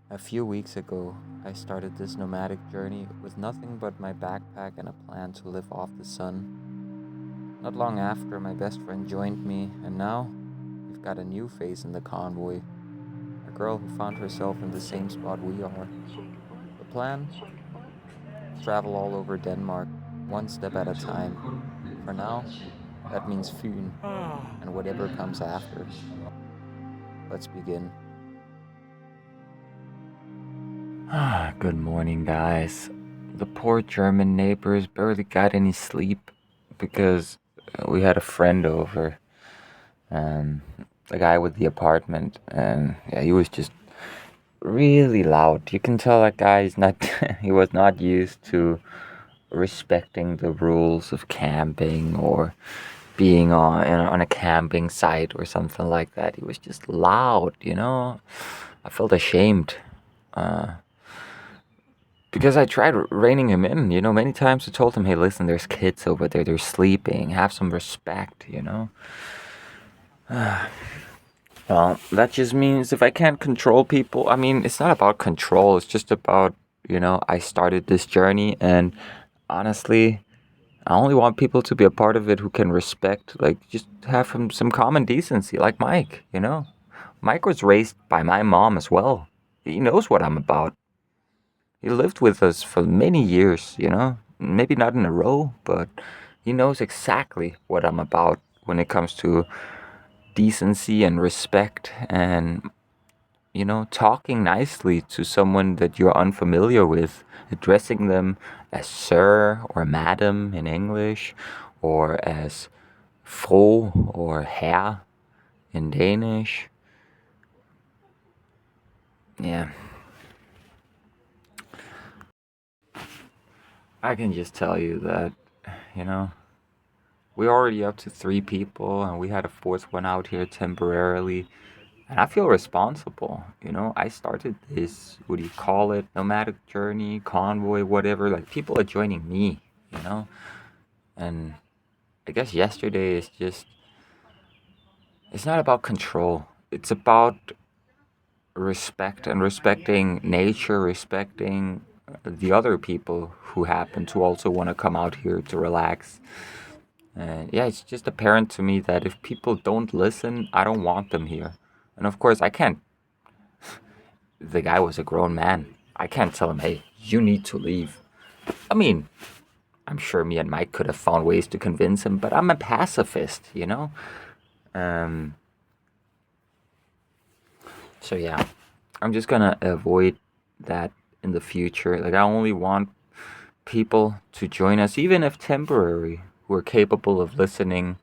A few weeks ago, I started this nomadic journey with nothing but my backpack and a plan to live off the sun. Not long after, my best friend joined me, and now we've got a new face in the convoy, a girl who found herself in the same spot we are. The plan? Travel all over Denmark, one step at a time. For now, that means Fyn, and whatever comes after. Let's begin. Good morning, guys. The poor German neighbors barely got any sleep because we had a friend over, um, the guy with the apartment, and yeah, he was just really loud. You can tell that guy is not, he was not used to respecting the rules of camping or being on a camping site or something like that. He was just loud. I felt ashamed. Uh, Because I tried reining him in, many times I told him, hey, listen, there's kids over there, they're sleeping, have some respect. Well, that just means if I can't control people, I mean, it's not about control, it's just about, I started this journey and honestly, I only want people to be a part of it who can respect, like, just have some common decency, like Mike. Mike was raised by my mom as well. He knows what I'm about. He lived with us for many years. Maybe not in a row, but he knows exactly what I'm about when it comes to decency and respect and, talking nicely to someone that you're unfamiliar with, addressing them as sir or madam in English, or as fru or herr in Danish. Yeah, I can just tell you that, you know, we're already up to three people, and we had a fourth one out here temporarily. And I feel responsible. I started this, what do you call it? Nomadic journey, convoy, whatever. Like, people are joining me. And I guess yesterday is just, it's not about control. It's about respect and respecting nature, respecting the other people who happen to also want to come out here to relax. And yeah, it's just apparent to me that if people don't listen, I don't want them here. And of course, I can't. The guy was a grown man. I can't tell him, hey, you need to leave. I mean, I'm sure me and Mike could have found ways to convince him, but I'm a pacifist. Um, so yeah, I'm just gonna avoid that in the future. Like, I only want people to join us, even if temporary, who are capable of listening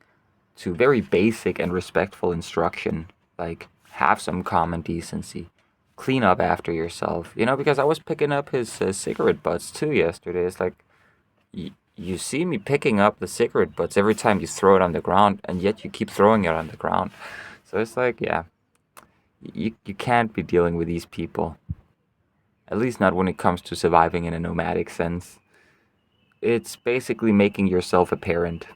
to very basic and respectful instruction, like have some common decency, clean up after yourself. Because I was picking up his cigarette butts too yesterday. It's like, you see me picking up the cigarette butts every time you throw it on the ground, and yet you keep throwing it on the ground. So it's like, yeah, you can't be dealing with these people, at least not when it comes to surviving in a nomadic sense. It's basically making yourself a parent.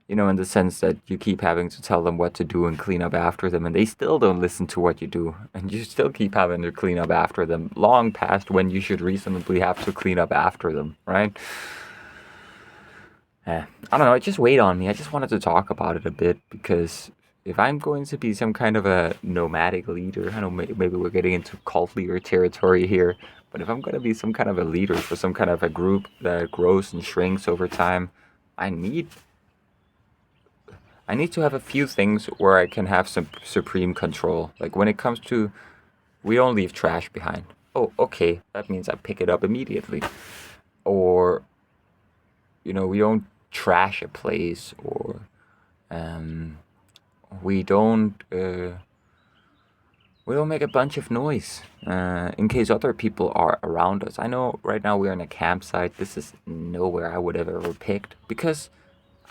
In the sense that you keep having to tell them what to do and clean up after them, and they still don't listen to what you do, and you still keep having to clean up after them, long past when you should reasonably have to clean up after them, right? I don't know, it just weighed on me. I just wanted to talk about it a bit because if I'm going to be some kind of a nomadic leader, I know maybe we're getting into cult leader territory here, but if I'm going to be some kind of a leader for some kind of a group that grows and shrinks over time, I need I need to have a few things where I can have some supreme control. Like, when it comes to, we don't leave trash behind. Oh, okay, that means I pick it up immediately. Or, we don't trash a place, or um, we don't uh, we don't make a bunch of noise in case other people are around us. I know right now we're in a campsite. This is nowhere I would have ever picked because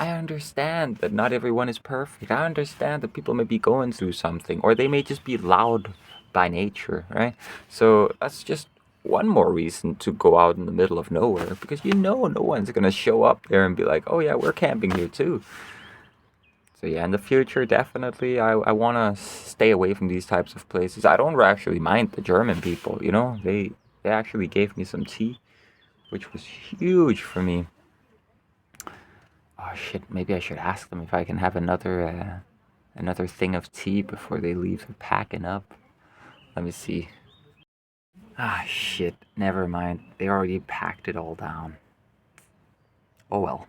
I understand that not everyone is perfect. I understand that people may be going through something, or they may just be loud by nature, right? So that's just one more reason to go out in the middle of nowhere, because no one's gonna show up there and be like, oh yeah, we're camping here too. So yeah, in the future, definitely, I want to stay away from these types of places. I don't actually mind the German people, you know. They actually gave me some tea, which was huge for me. Oh shit, maybe I should ask them if I can have another thing of tea before they leave. They're packing up. Let me see. Ah shit, never mind. They already packed it all down. Oh well.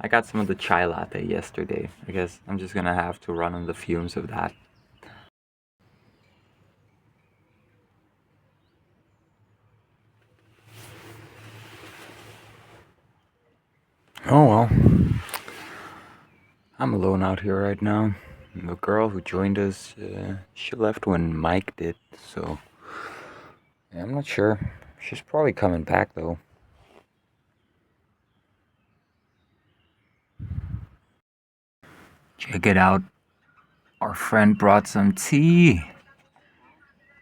I got some of the chai latte yesterday. I guess I'm just gonna have to run on the fumes of that. Oh well. I'm alone out here right now. The girl who joined us, she left when Mike did, so yeah, I'm not sure. She's probably coming back though. Check it out. Our friend brought some tea.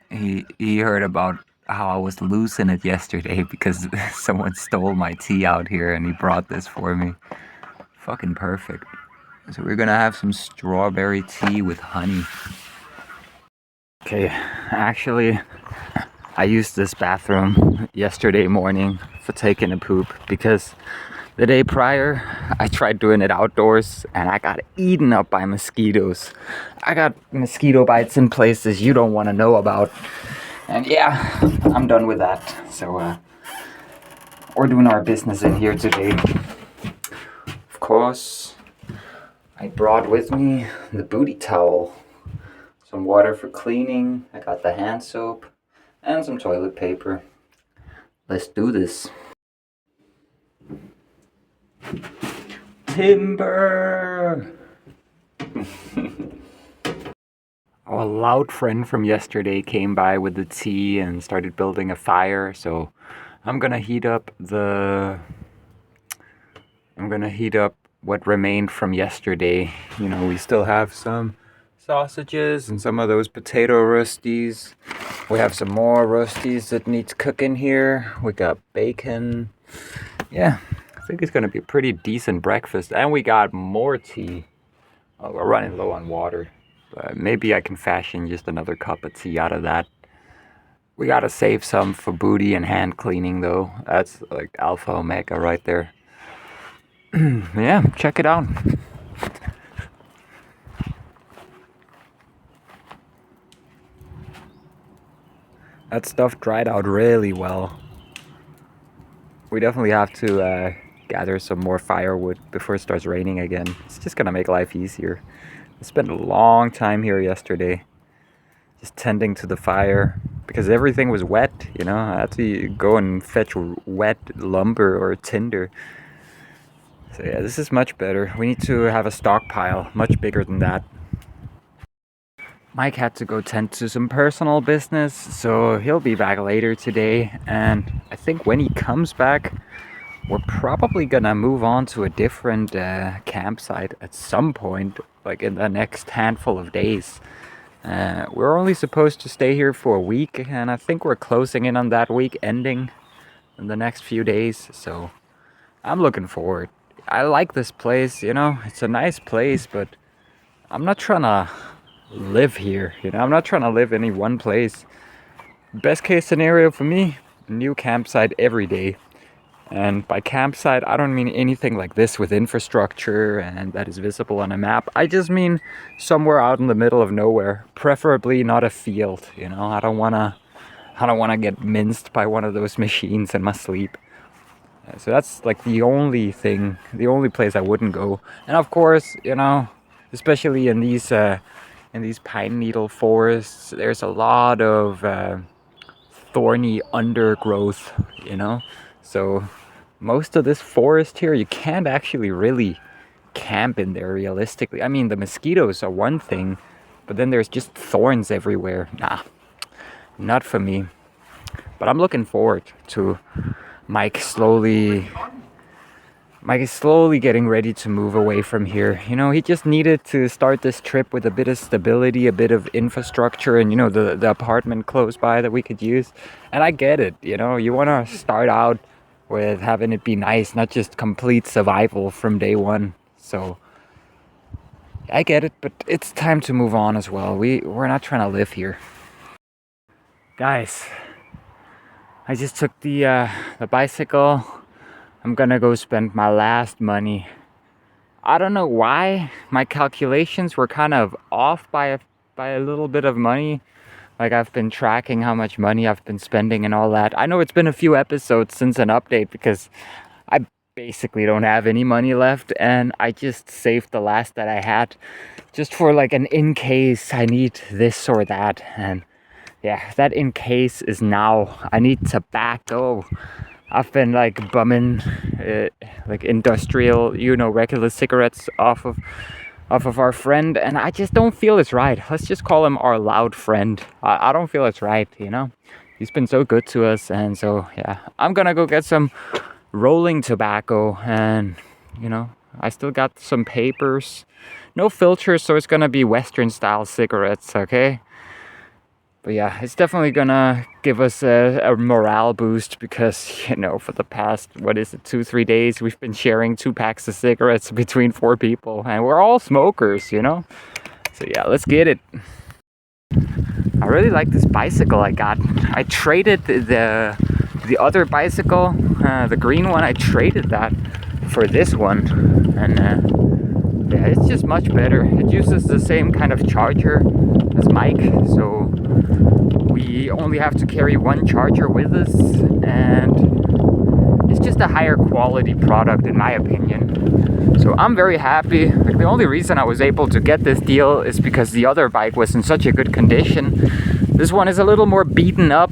He heard about how I was losing it yesterday because someone stole my tea out here and he brought this for me. Fucking perfect. So we're gonna have some strawberry tea with honey. Okay, actually, I used this bathroom yesterday morning for taking a poop because the day prior I tried doing it outdoors and I got eaten up by mosquitoes. I got mosquito bites in places you don't want to know about. And yeah, I'm done with that. So we're doing our business in here today. Of course, I brought with me the booty towel, some water for cleaning, I got the hand soap, and some toilet paper. Let's do this. Timber! A loud friend from yesterday came by with the tea and started building a fire, so I'm gonna heat up what remained from yesterday. You know, we still have some sausages and some of those potato roasties. We have some more roasties that needs cooking here. We got bacon. Yeah, I think it's gonna be a pretty decent breakfast. And we got more tea. Oh, we're running low on water. Maybe I can fashion just another cup of tea out of that. We gotta save some for booty and hand cleaning though. That's like alpha omega right there. Yeah, check it out. That stuff dried out really well. We definitely have to gather some more firewood before it starts raining again. It's just gonna make life easier. I spent a long time here yesterday just tending to the fire because everything was wet, you know. I had to go and fetch wet lumber or tinder. So yeah, this is much better. We need to have a stockpile much bigger than that. Mike had to go tend to some personal business, so he'll be back later today. And I think when he comes back, we're probably gonna move on to a different campsite at some point, like in the next handful of days. We're only supposed to stay here for a week, and I think we're closing in on that week ending in the next few days, so I'm looking forward. I like this place, you know, it's a nice place, but I'm not trying to live here, you know, I'm not trying to live in any one place. Best case scenario for me, new campsite every day. And by campsite, I don't mean anything like this with infrastructure and that is visible on a map. I just mean somewhere out in the middle of nowhere, preferably not a field, you know. I don't wanna get minced by one of those machines in my sleep. So that's like the only place I wouldn't go. And of course, you know, especially in these pine needle forests, there's a lot of thorny undergrowth, you know. So most of this forest here, you can't actually really camp in there realistically. I mean, the mosquitoes are one thing, but then there's just thorns everywhere. Nah, not for me. But I'm looking forward to Mike slowly Mike is slowly getting ready to move away from here. You know, he just needed to start this trip with a bit of stability, a bit of infrastructure, and, you know, the apartment close by that we could use. And I get it, you know, you want to start out with having it be nice, not just complete survival from day one. So I get it, but it's time to move on as well. We're not trying to live here. Guys, I just took the bicycle. I'm gonna go spend my last money. I don't know why my calculations were kind of off by a little bit of money. Like, I've been tracking how much money I've been spending and all that. I know it's been a few episodes since an update because I basically don't have any money left, and I just saved the last that I had just for like an in case I need this or that. And yeah, that in case is now. I need tobacco. I've been like bumming like industrial, regular cigarettes off of our friend, and I just don't feel it's right. Let's just call him our loud friend. I don't feel it's right, He's been so good to us, and so yeah, I'm gonna go get some rolling tobacco, and I still got some papers. No filters, so it's gonna be Western style cigarettes, okay? But yeah, it's definitely gonna give us a morale boost because, for the past, 2-3 days, we've been sharing 2 packs of cigarettes between 4 people, and we're all smokers, So yeah, let's get it. I really like this bicycle I got. I traded the other bicycle, the green one, I traded that for this one, and yeah, it's just much better. It uses the same kind of charger as Mike, so we only have to carry one charger with us, and it's just a higher quality product in my opinion. So I'm very happy. Like, the only reason I was able to get this deal is because the other bike was in such a good condition. This one is a little more beaten up,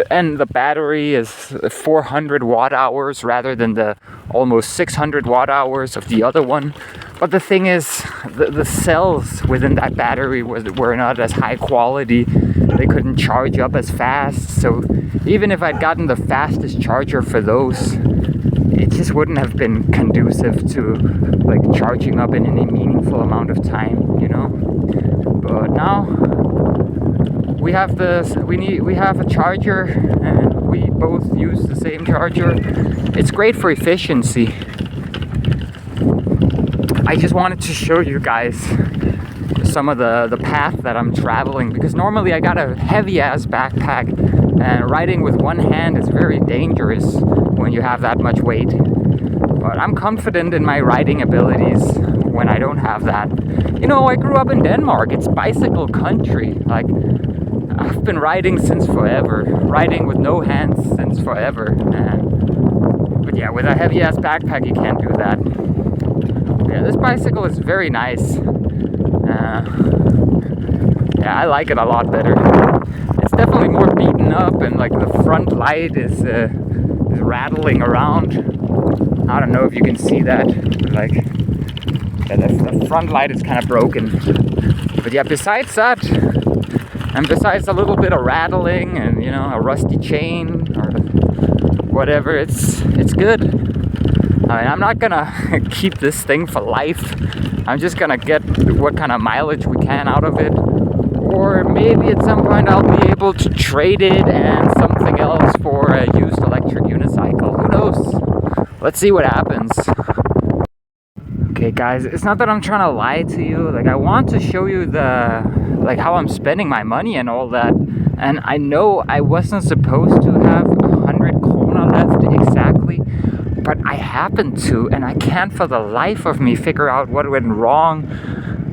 and the battery is 400 watt hours rather than the almost 600 watt hours of the other one. But the thing is, the cells within that battery were not as high quality. They couldn't charge up as fast. So even if I'd gotten the fastest charger for those, it just wouldn't have been conducive to like charging up in any meaningful amount of time, But now we have a charger, and we both use the same charger. It's great for efficiency. I just wanted to show you guys some of the path that I'm traveling, because normally I got a heavy ass backpack, and riding with one hand is very dangerous when you have that much weight. But I'm confident in my riding abilities when I don't have that. I grew up in Denmark. It's bicycle country. Like, I've been riding since forever. Riding with no hands since forever. But yeah, with a heavy ass backpack you can't do that. Yeah, this bicycle is very nice. Yeah, I like it a lot better. It's definitely more beaten up, and like the front light is rattling around. I don't know if you can see that. Like, yeah, the front light is kind of broken. But yeah, besides that, and besides a little bit of rattling and a rusty chain or whatever, it's good. I mean, I'm not gonna keep this thing for life. I'm just gonna get what kind of mileage we can out of it. Or maybe at some point I'll be able to trade it and something else for a used electric unicycle. Who knows? Let's see what happens. Okay guys, it's not that I'm trying to lie to you. Like, I want to show you how I'm spending my money and all that. And I know I wasn't supposed to have 100 krona left exactly, but I happened to, and I can't for the life of me figure out what went wrong.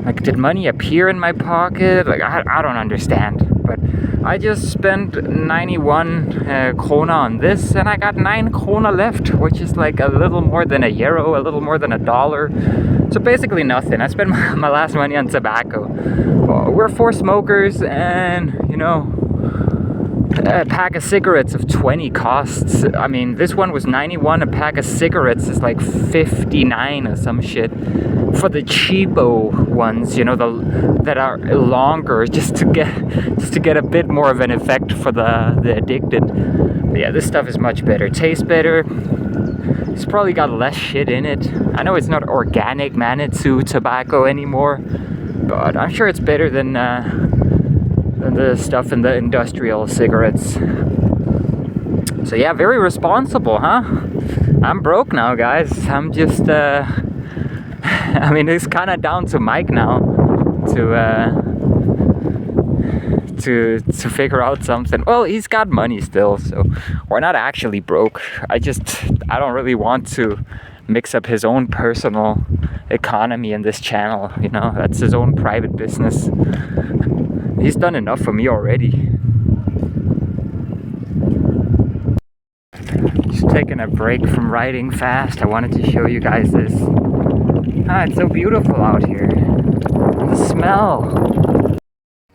Like, did money appear in my pocket? Like, I don't understand. But I just spent 91 krona on this, and I got 9 krona left, which is like a little more than €1, a little more than $1. So basically nothing. I spent my last money on tobacco. Well, we're 4 smokers, and a pack of cigarettes of 20 costs. I mean, this one was 91. A pack of cigarettes is like 59 or some shit. For the cheapo ones, that are longer, just to get a bit more of an effect for the addicted. But yeah, this stuff is much better. Tastes better. It's probably got less shit in it. I know it's not organic Manitou tobacco anymore, but I'm sure it's better than the stuff in the industrial cigarettes. So yeah, very responsible, huh? I'm broke now, guys. I'm just I mean, it's kind of down to Mike now to figure out something. Well, he's got money still, so we're not actually broke. I don't really want to mix up his own personal economy in this channel, you know. That's his own private business. He's done enough for me already. Just taking a break from riding fast. I wanted to show you guys this. Ah, it's so beautiful out here. The smell.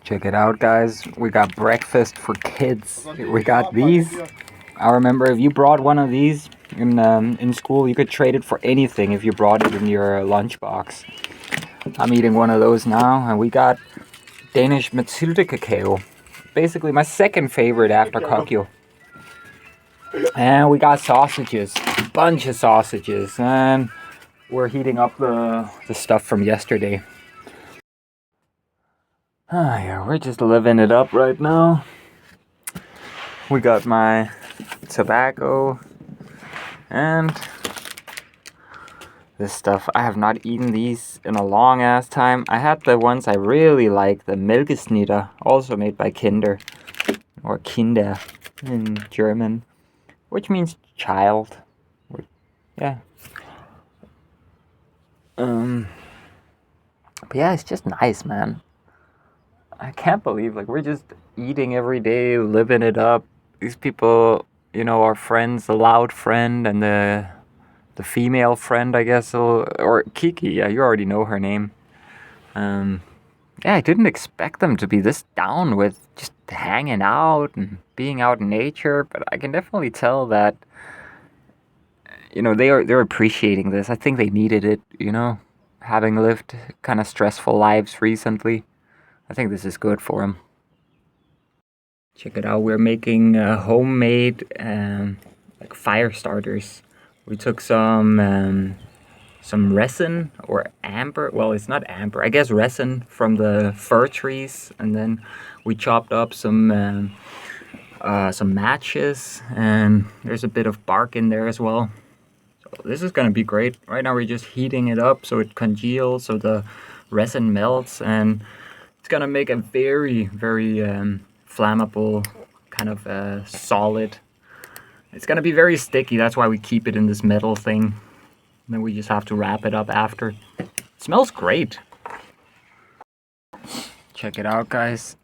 Check it out, guys. We got breakfast for kids. We got these. I remember if you brought one of these in school, you could trade it for anything if you brought it in your lunchbox. I'm eating one of those now, and we got Danish Mathilde cacao. Basically my second favorite after Kokyo. And we got sausages, a bunch of sausages, and we're heating up the stuff from yesterday. Ah, yeah, we're just living it up right now. We got my tobacco and this stuff. I have not eaten these in a long ass time. I had the ones I really like, the Melkesnitter, also made by Kinder, or Kinder in German, which means child. Yeah. But yeah, it's just nice, man. I can't believe, like, we're just eating every day, living it up. These people, you know, our friends, the loud friend and the female friend, I guess, or Kiki. Yeah, you already know her name. Yeah, I didn't expect them to be this down with just hanging out and being out in nature, but I can definitely tell that, you know, they're appreciating this. I think they needed it, you know, having lived kind of stressful lives recently. I think this is good for them. Check it out. We're making homemade like fire starters. We took some resin or amber. Well, it's not amber. I guess resin from the fir trees, and then we chopped up some matches, and there's a bit of bark in there as well. So this is gonna be great. Right now we're just heating it up so it congeals, so the resin melts, and it's gonna make a very, very flammable, kind of solid. It's gonna be very sticky. That's why we keep it in this metal thing. And then we just have to wrap it up after. It smells great. Check it out, guys.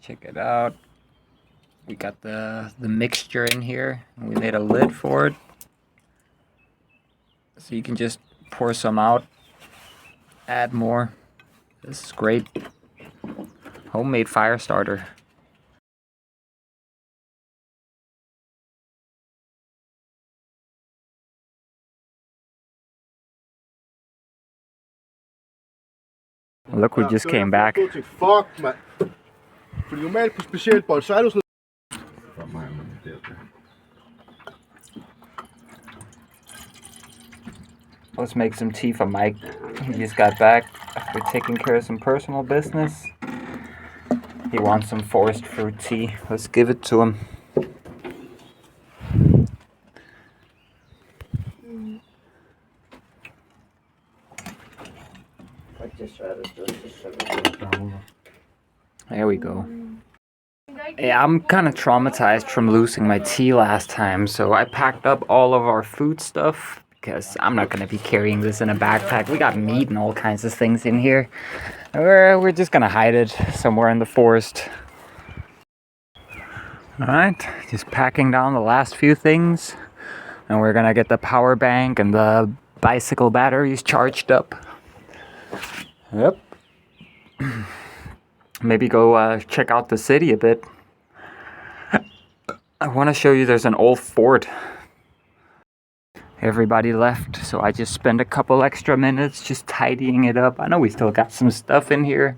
Check it out. We got the mixture in here, and we made a lid for it. So you can just pour some out, add more. This is great. Homemade fire starter. Look, we just came back. Fuck, man. Fordi normalt på specielt bold, så er du sådan. Let's make some tea for Mike. He just got back after taking care of some personal business. He wants some forest fruit tea. Let's give it to him. There we go. Yeah, I'm kind of traumatized from losing my tea last time, so I packed up all of our food stuff because I'm not going to be carrying this in a backpack. We got meat and all kinds of things in here. We're just going to hide it somewhere in the forest. Alright, just packing down the last few things. And we're going to get the power bank and the bicycle batteries charged up. Yep. Maybe go check out the city a bit. I want to show you there's an old fort. Everybody left, so I just spent a couple extra minutes just tidying it up. I know we still got some stuff in here,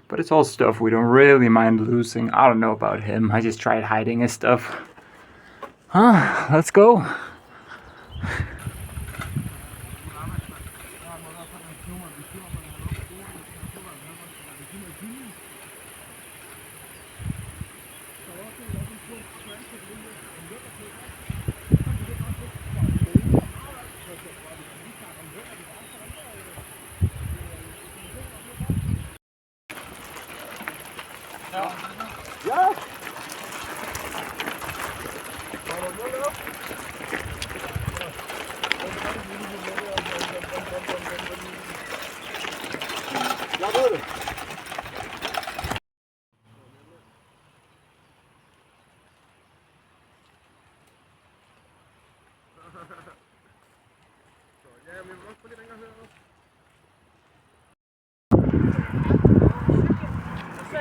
but it's all stuff we don't really mind losing. I don't know about him. I just tried hiding his stuff. Huh, let's go. Ja!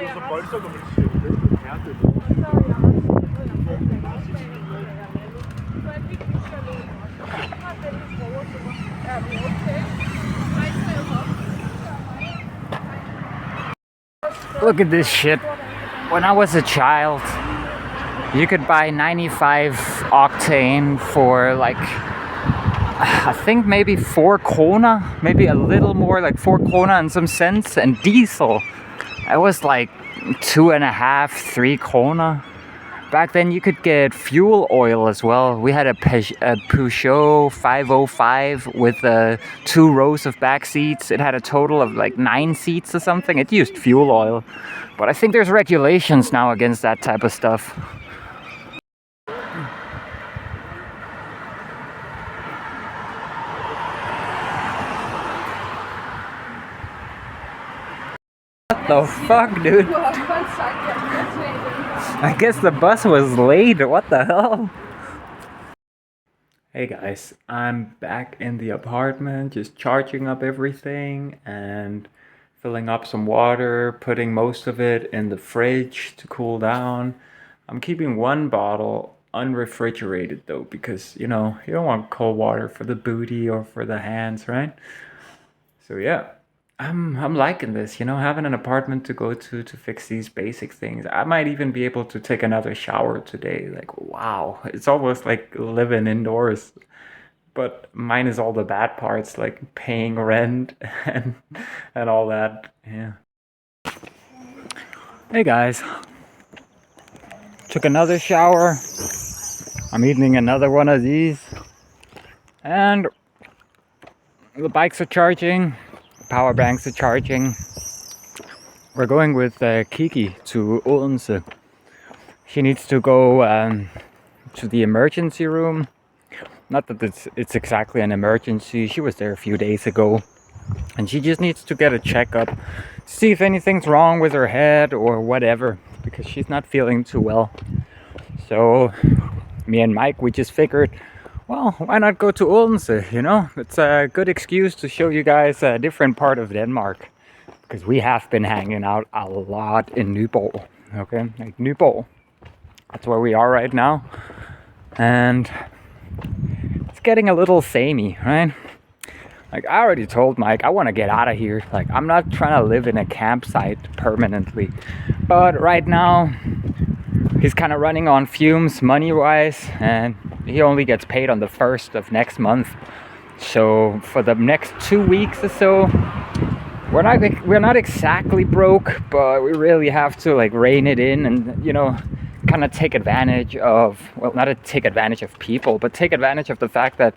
Det er så voldsomt, når man siger Look at this shit. When I was a child, you could buy 95 octane for like, I think maybe 4 krona, maybe a little more, like 4 krona and some cents, and diesel. It was like 2.5, 3 krona. Back then you could get fuel oil as well. We had a Peugeot 505 with 2 rows of back seats. It had a total of like 9 seats or something. It used fuel oil. But I think there's regulations now against that type of stuff. What the fuck, dude? I guess the bus was late. What the hell? Hey guys, I'm back in the apartment, just charging up everything and filling up some water, putting most of it in the fridge to cool down. I'm keeping 1 bottle unrefrigerated though, because you know, you don't want cold water for the booty or for the hands, right? So yeah. I'm liking this, you know, having an apartment to go to fix these basic things. I might even be able to take another shower today. Like, wow, it's almost like living indoors. But minus all the bad parts, like paying rent and all that. Yeah. Hey guys. Took another shower. I'm eating another one of these. And the bikes are charging. Power banks are charging. We're going with Kiki to Odense. She needs to go to the emergency room. Not that it's exactly an emergency. She was there a few days ago. And she just needs to get a checkup. See if anything's wrong with her head or whatever. Because she's not feeling too well. So me and Mike, we just figured, well, why not go to Odense, you know? It's a good excuse to show you guys a different part of Denmark. Because we have been hanging out a lot in Nyborg, okay? Like Nyborg. That's where we are right now. And it's getting a little samey, right? Like I already told Mike, I want to get out of here. Like I'm not trying to live in a campsite permanently. But right now, he's kind of running on fumes money-wise, and he only gets paid on the 1st of next month. So for the next 2 weeks or so, we're not exactly broke, but we really have to like rein it in and, you know, kind of take advantage of, well, not to take advantage of people, but take advantage of the fact that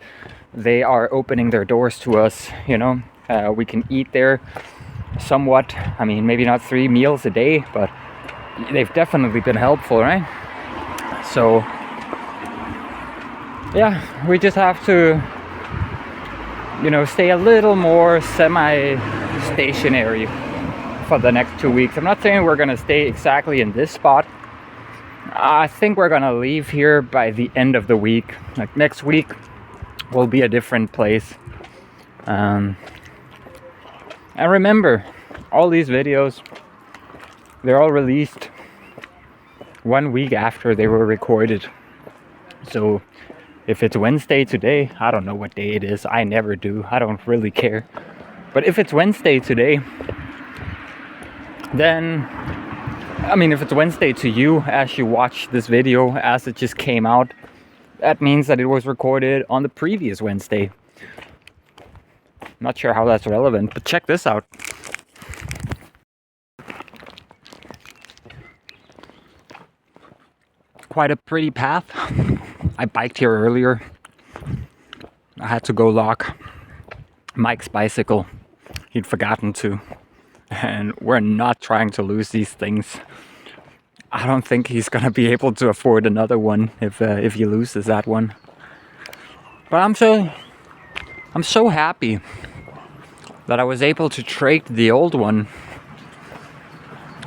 they are opening their doors to us, you know. We can eat there somewhat. I mean, maybe not 3 meals a day, but they've definitely been helpful, right? So yeah, we just have to, you know, stay a little more semi-stationary for the next 2 weeks. I'm not saying we're gonna stay exactly in this spot. I think we're gonna leave here by the end of the week. Like next week will be a different place. And remember, all these videos, they're all released 1 week after they were recorded. So if it's Wednesday today, I don't know what day it is. I never do. I don't really care. But if it's Wednesday today, then, I mean, if it's Wednesday to you as you watch this video, as it just came out, that means that it was recorded on the previous Wednesday. Not sure how that's relevant, but check this out. Quite a pretty path. I biked here earlier. I had to go lock Mike's bicycle. He'd forgotten to. And we're not trying to lose these things. I don't think he's gonna be able to afford another one if he loses that one. But I'm so happy that I was able to trade the old one,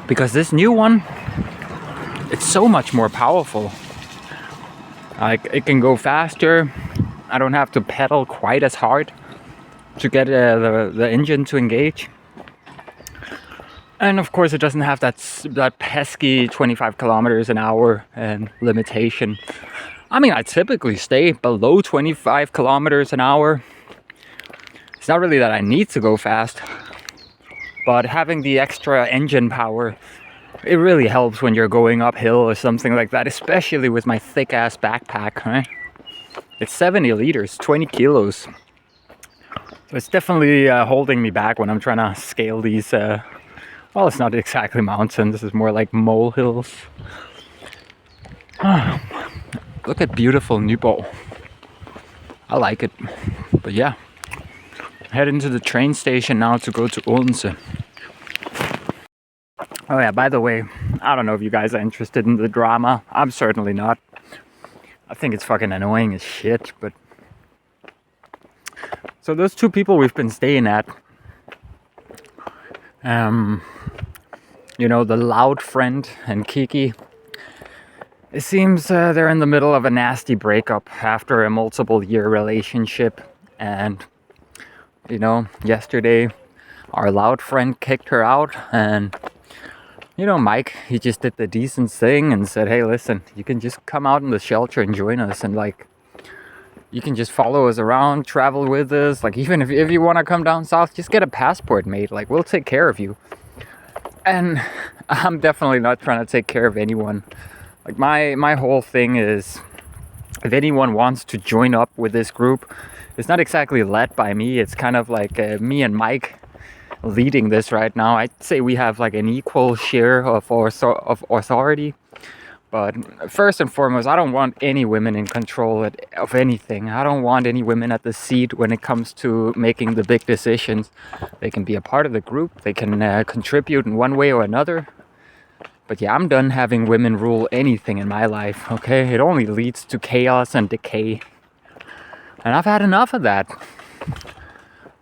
because this new one, it's so much more powerful. Like, it can go faster. I don't have to pedal quite as hard to get the engine to engage. And of course it doesn't have that pesky 25 kilometers an hour limitation. I mean, I typically stay below 25 kilometers an hour. It's not really that I need to go fast, but having the extra engine power, it really helps when you're going uphill or something like that, especially with my thick ass backpack, right? It's 70 liters, 20 kilos. So it's definitely holding me back when I'm trying to scale these, well, it's not exactly mountains, this is more like molehills. Look at beautiful Nyborg. I like it. But yeah, heading to the train station now to go to Odense. Oh yeah, by the way, I don't know if you guys are interested in the drama. I'm certainly not. I think it's fucking annoying as shit, but... So those two people we've been staying at, you know, the loud friend and Kiki, it seems they're in the middle of a nasty breakup after a multiple year relationship. And, you know, yesterday our loud friend kicked her out, and, you know, Mike, he just did the decent thing and said, hey, listen, you can just come out in the shelter and join us, and like, you can just follow us around, travel with us. Like, even if you want to come down south, just get a passport made. Like, we'll take care of you. And I'm definitely not trying to take care of anyone. Like, my whole thing is, if anyone wants to join up with this group, it's not exactly led by me. It's kind of like me and Mike leading this right now. I'd say we have like an equal share of authority. But first and foremost, I don't want any women in control of anything. I don't want any women at the seat when it comes to making the big decisions. They can be a part of the group. They can contribute in one way or another. But yeah, I'm done having women rule anything in my life, okay? It only leads to chaos and decay. And I've had enough of that.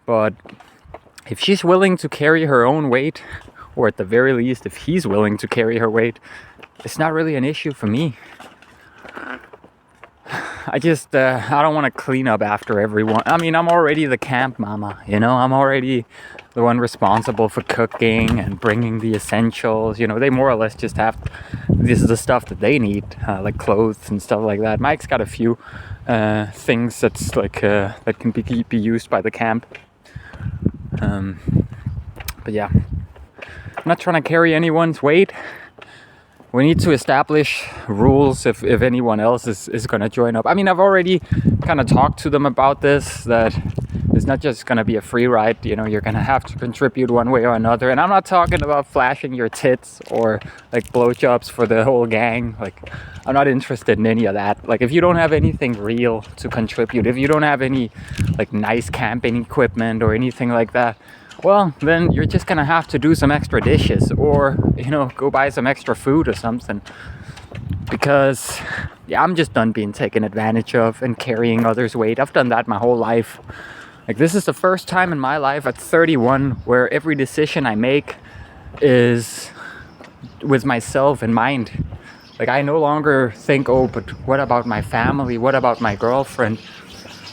But if she's willing to carry her own weight, or at the very least, if he's willing to carry her weight, it's not really an issue for me. I just, I don't want to clean up after everyone. I mean, I'm already the camp mama, you know? I'm already the one responsible for cooking and bringing the essentials. You know, they more or less just have this is the stuff that they need, like clothes and stuff like that. Mike's got a few things that's like that can be used by the camp. But yeah, I'm not trying to carry anyone's weight. We need to establish rules if anyone else is going to join up. I mean, I've already kind of talked to them about this, that it's not just going to be a free ride. You know, you're going to have to contribute one way or another. And I'm not talking about flashing your tits or like blowjobs for the whole gang. Like, I'm not interested in any of that. Like, if you don't have anything real to contribute, if you don't have any like nice camping equipment or anything like that, well, then you're just gonna have to do some extra dishes, or, you know, go buy some extra food or something. Because, yeah, I'm just done being taken advantage of and carrying others' weight. I've done that my whole life. Like, this is the first time in my life at 31 where every decision I make is with myself in mind. Like, I no longer think, oh, but what about my family? What about my girlfriend?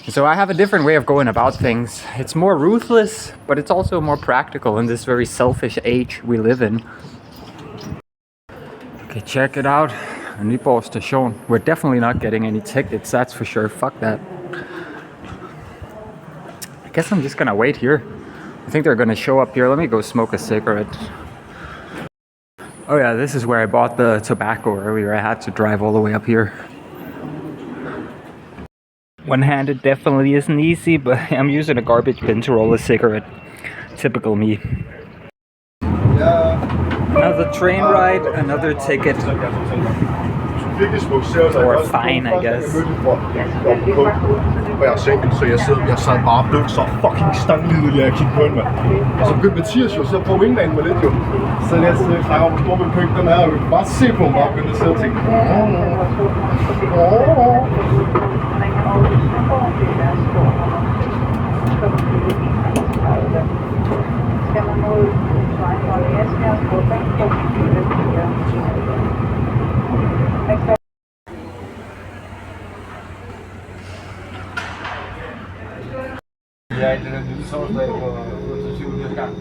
So I have a different way of going about things. It's more ruthless, but it's also more practical in this very selfish age we live in. Okay, check it out. Nyborg station. We're definitely not getting any tickets, that's for sure. Fuck that. I guess I'm just gonna wait here. I think they're gonna show up here. Let me go smoke a cigarette. Oh yeah, this is where I bought the tobacco earlier. I had to drive all the way up here. One-handed definitely isn't easy, but I'm using a garbage bin to roll a cigarette. Typical me. Another train ride, another ticket. virkelig smukt ser ud. Or fine, I guess. Og jeg er single, så jeg sad bare og blev så fucking stanglidelig, da jeg kiggede på hende, mand. Og så begyndte Mathias jo, så jeg prøvede indlægge mig lidt jo. Så jeg snakker om, hvor stor min pøk den er, og jeg kunne bare se på mig, og begyndte at sidde og tænke, Ja, i det der lille sovslag på 27 gang.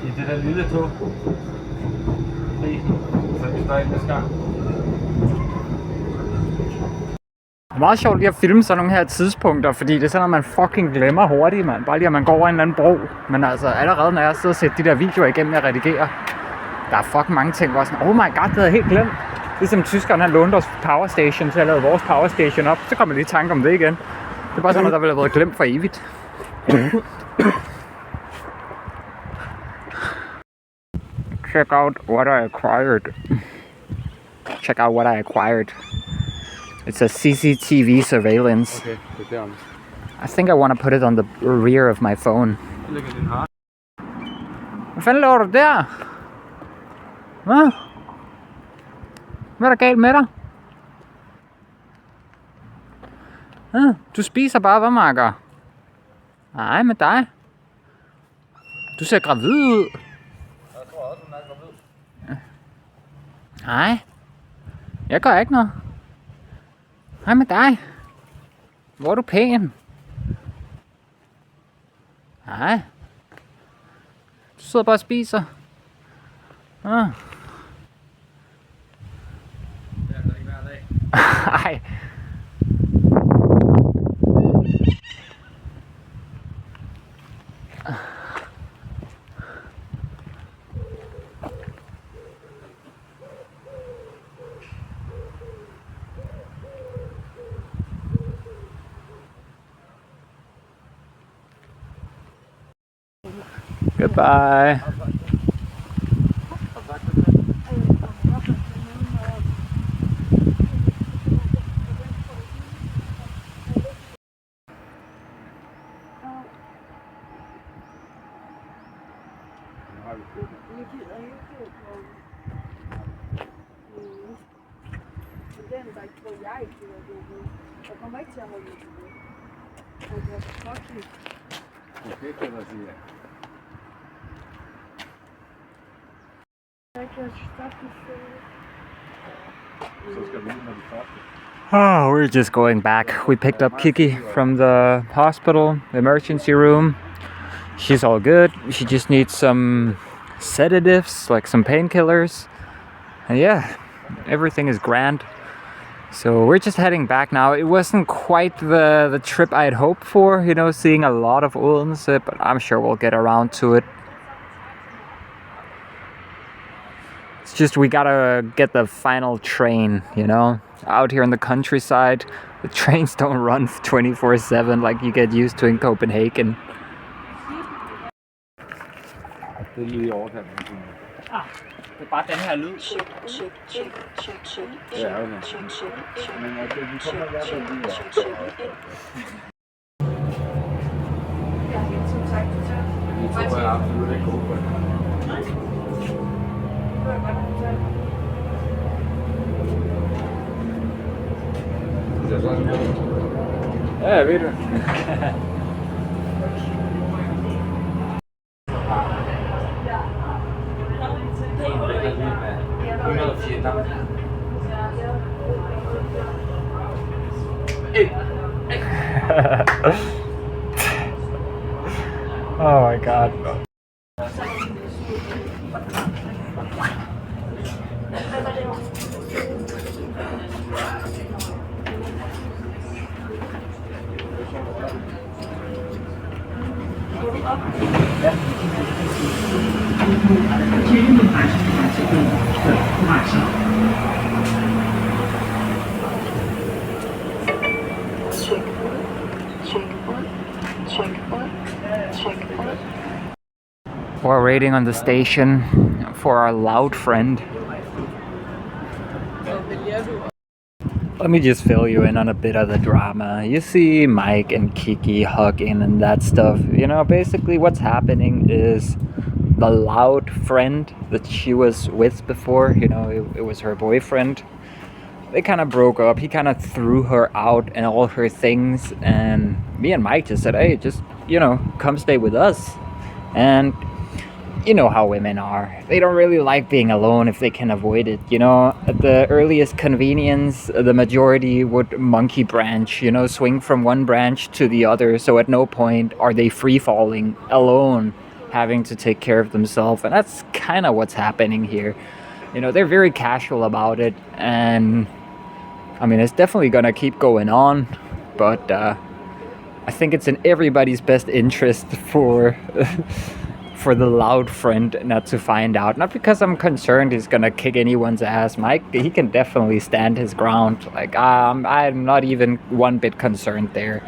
I det der lille tog. Prisen. Så vi står næste gang. Det er meget sjovt lige at filme sådan nogle her tidspunkter, fordi det er sådan, at man fucking glemmer hurtigt, man. Bare lige at man går over en eller anden bro. Men altså, allerede når jeg sidder og sætter de der videoer igennem, jeg redigerer, der er fucking mange ting, hvor jeg sådan, oh my god, det havde jeg helt glemt. Ligesom tyskerne, han lånte os power station, så jeg lavede vores power station op. Så kommer jeg lige i tanke om det igen. Det er bare sådan noget, der ville have været glemt for evigt. Check out what I acquired. Check out what I acquired. It's a CCTV surveillance. Okay, det er derom. I think I want to put it on the rear of my phone. Det ligger din hard. Hvad fanden laver du der? Hvad? Hvad er der galt med dig? Du spiser bare, hvad, makker? Nej, med dig. Du ser gravid ud. Jeg tror også, hun er gravid. Nej. Jeg gør ikke noget. Hej med dig. Hvor er du pæn. Nej. Du sidder bare og spiser. Det er altså ikke hver dag. Ej. Goodbye. Jeg kommer ikke til at holde mig tilbage. Jeg kan fucking... Det kan jeg sige. Jeg kan stoppe det. Så skal vi ind, når vi første. Oh, we're just going back. We picked up Kiki from the hospital, the emergency room. She's all good. She just needs some sedatives, like some painkillers. And yeah, everything is grand. So we're just heading back now. It wasn't quite the trip I had hoped for, you know, seeing a lot of Odense, but I'm sure we'll get around to it. It's just we gotta get the final train, you know. Out here in the countryside, the trains don't run 24/7 like you get used to in Copenhagen. Det er lige i overkanten. Det er bare den her lyd. Ja, okay. Men altså, vi kommer i hvert fald lige Vi tror jeg absolut ikke god på det. Det er sådan noget. Ja, jeg ved det. Oh my god. We're waiting on the station for our loud friend. Let me just fill you in on a bit of the drama. You see Mike and Kiki hugging and that stuff. You know, basically what's happening is the loud friend that she was with before, you know, it was her boyfriend. They kind of broke up. He kind of threw her out and all her things. And me and Mike just said, hey, just, you know, come stay with us. And you know how women are. They don't really like being alone if they can avoid it, you know. At the earliest convenience, the majority would monkey branch, you know, swing from one branch to the other. So at no point are they free falling alone, having to take care of themselves. And that's kind of what's happening here. You know, they're very casual about it. And I mean, it's definitely going to keep going on. But I think it's in everybody's best interest for for the loud friend not to find out. Not because I'm concerned he's gonna kick anyone's ass. Mike, he can definitely stand his ground. Like, I'm not even one bit concerned there.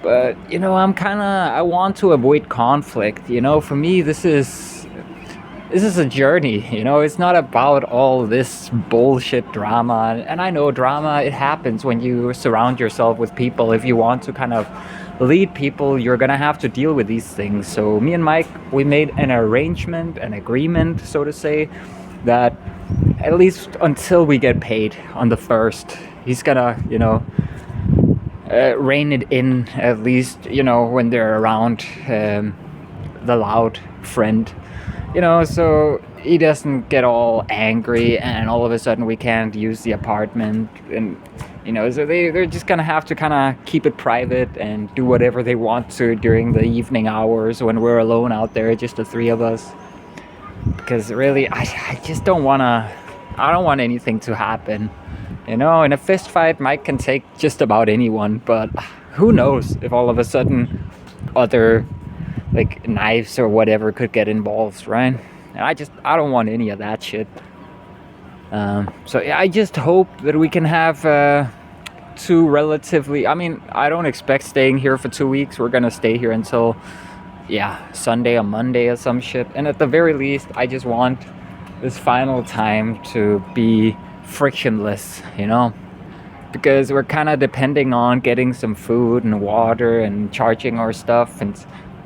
But, you know, I want to avoid conflict. You know, for me, this is a journey, you know. It's not about all this bullshit drama. And I know drama, it happens when you surround yourself with people. If you want to kind of lead people, you're gonna have to deal with these things. So me and Mike, we made an arrangement, an agreement, so to say, that at least until we get paid on the 1st, he's gonna, you know, rein it in, at least, you know, when they're around the loud friend, you know, so he doesn't get all angry and all of a sudden we can't use the apartment. And you know, so they're just gonna have to kind of keep it private and do whatever they want to during the evening hours when we're alone out there, just the three of us. Because really, I just don't want anything to happen. You know, in a fist fight, Mike can take just about anyone, but who knows if all of a sudden other, like, knives or whatever could get involved, right? And I don't want any of that shit. So yeah, I just hope that we can have two relatively, I mean, I don't expect staying here for 2 weeks. We're gonna stay here until, yeah, Sunday or Monday or some shit. And at the very least, I just want this final time to be frictionless, you know, because we're kind of depending on getting some food and water and charging our stuff. And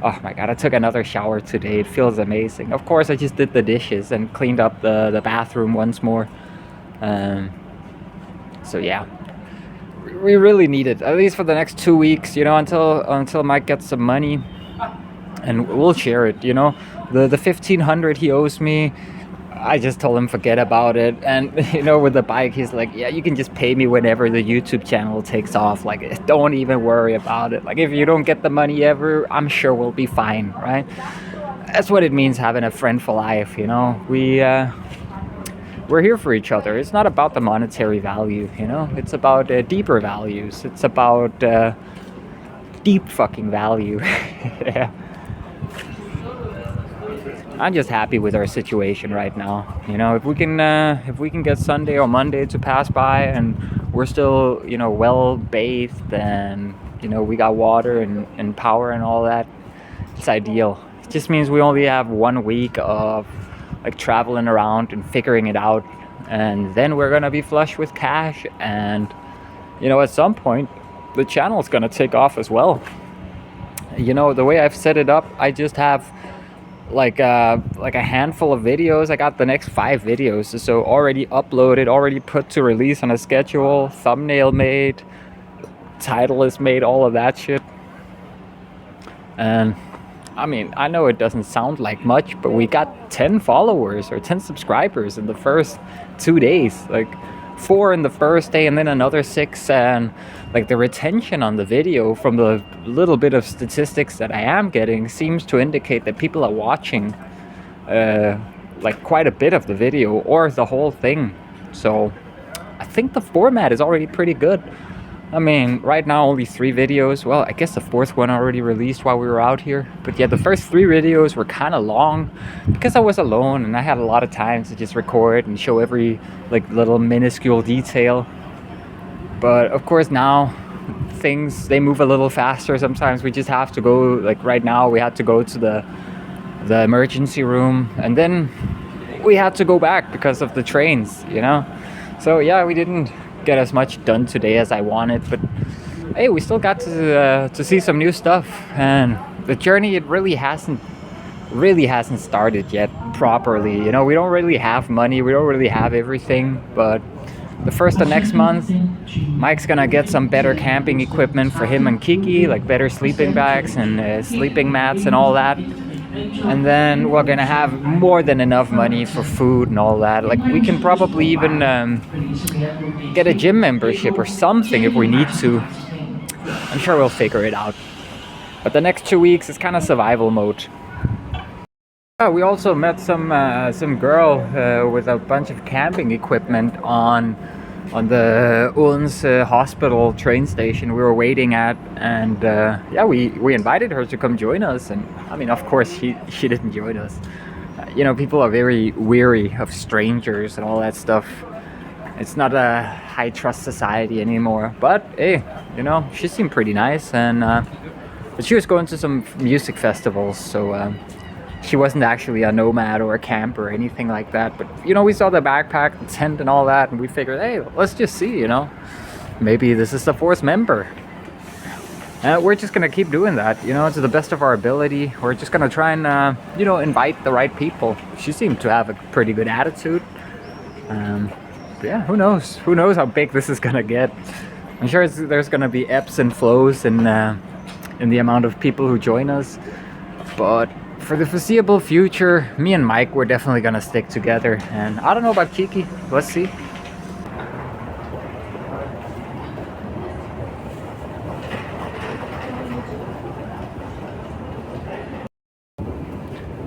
oh my god, I took another shower today. It feels amazing. Of course, I just did the dishes and cleaned up the bathroom once more. So yeah, we really need it, at least for the next 2 weeks, you know, until Mike gets some money, and we'll share it, you know. The 1,500 he owes me, I just told him forget about it. And you know, with the bike, he's like, yeah, you can just pay me whenever the YouTube channel takes off. Like, don't even worry about it. Like, if you don't get the money ever, I'm sure we'll be fine, right? That's what it means having a friend for life, you know. We're here for each other. It's not about the monetary value, you know. It's about deeper values. It's about deep fucking value. Yeah. I'm just happy with our situation right now. You know, if we can get Sunday or Monday to pass by and we're still, you know, well bathed and, you know, we got water and power and all that, it's ideal. It just means we only have 1 week of like traveling around and figuring it out, and then we're gonna be flush with cash. And you know, at some point the channel's gonna take off as well. You know, the way I've set it up, I just have like a handful of videos. I got the next 5 videos so already uploaded, already put to release on a schedule, thumbnail made, title is made, all of that shit. And I mean, I know it doesn't sound like much, but we got 10 followers or 10 subscribers in the first 2 days. Like 4 in the first day and then another 6. And like the retention on the video, from the little bit of statistics that I am getting, seems to indicate that people are watching like quite a bit of the video or the whole thing. So I think the format is already pretty good. I mean, right now only 3 videos. Well, I guess the 4th one already released while we were out here. But yeah, the first 3 videos were kind of long because I was alone and I had a lot of time to just record and show every like little minuscule detail. But of course now things, they move a little faster. Sometimes we just have to go, like right now we had to go to the emergency room and then we had to go back because of the trains, you know. So yeah, we didn't get as much done today as I wanted, but hey, we still got to see some new stuff, and the journey, it really hasn't started yet properly. You know, we don't really have money, we don't really have everything, but the first of next month, Mike's gonna get some better camping equipment for him and Kiki, like better sleeping bags and sleeping mats and all that. And then we're gonna have more than enough money for food and all that. Like, we can probably even get a gym membership or something if we need to. I'm sure we'll figure it out. But the next 2 weeks is kind of survival mode. We also met some girl with a bunch of camping equipment on the Odense hospital train station we were waiting at, and yeah, we invited her to come join us, and I mean, of course she didn't join us. You know, people are very weary of strangers and all that stuff. It's not a high trust society anymore, but hey, you know, she seemed pretty nice, and but she was going to some music festivals, so she wasn't actually a nomad or a camper or anything like that. But, you know, we saw the backpack, the tent and all that, and we figured, hey, let's just see, you know. Maybe this is the fourth member. We're just going to keep doing that, you know, to the best of our ability. We're just going to try and, you know, invite the right people. She seemed to have a pretty good attitude. But yeah, who knows? Who knows how big this is going to get. I'm sure there's going to be ebbs and flows in the amount of people who join us. But for the foreseeable future, me and Mike, we're definitely gonna stick together. And I don't know about Kiki, let's see.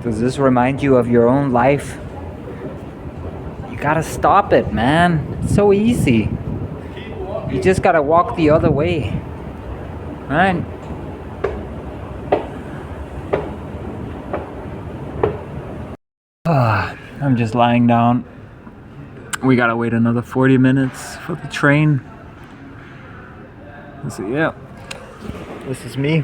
Does this remind you of your own life? You gotta stop it, man. It's so easy. You just gotta walk the other way, right? I'm just lying down. We gotta wait another 40 minutes for the train. Let's see, yeah. This is me.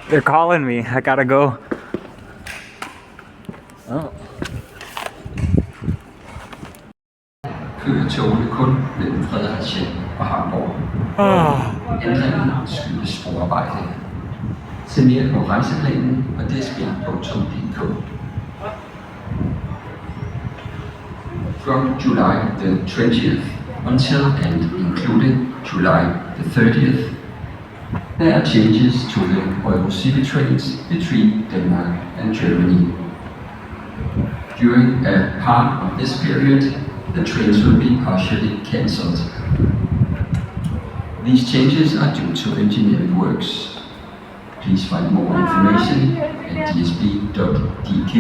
They're calling me. I gotta go. Oh. Kører togene kun mellem Fredericia og Hamburg. Ændringen skyldes sporarbejde. Se mere på rejseplanen på dsb.dk. From July the 20th until and including July the 30th, there are changes to the Eurocity trains between Denmark and Germany. During a part of this period, the trains will be partially cancelled. These changes are due to engineering works. Please find more information at dsb.dk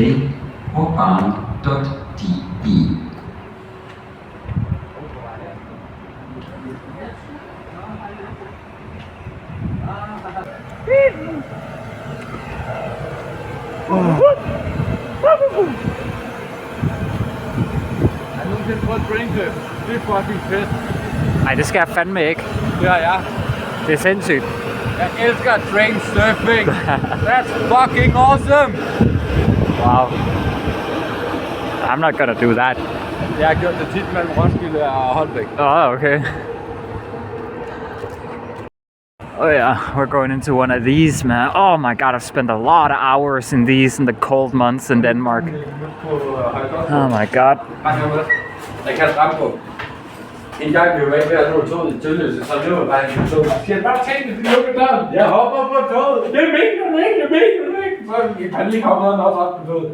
or barn.de. Det er fucking fedt. Nej, det skal jeg fandme ikke. Det har jeg. Det er sindssygt. Jeg elsker train surfing. That's fucking awesome. Wow. I'm not gonna do that. Jeg har gjort det tit mellem Roskilde og Holbæk. Oh, okay. Oh yeah, we're going into one of these, man. Oh my god, I've spent a lot of hours in these in the cold months in Denmark. Oh my god. Jeg kan ramme på. En gang vi var ikke ved at nå toget i Tølløse, så løber bare en tog. Så siger jeg, bare tænk, hvis vi lukker døren. Jeg hopper på toget. Det mener du ikke, det mener du ikke. Så i panik hopper han også op på toget.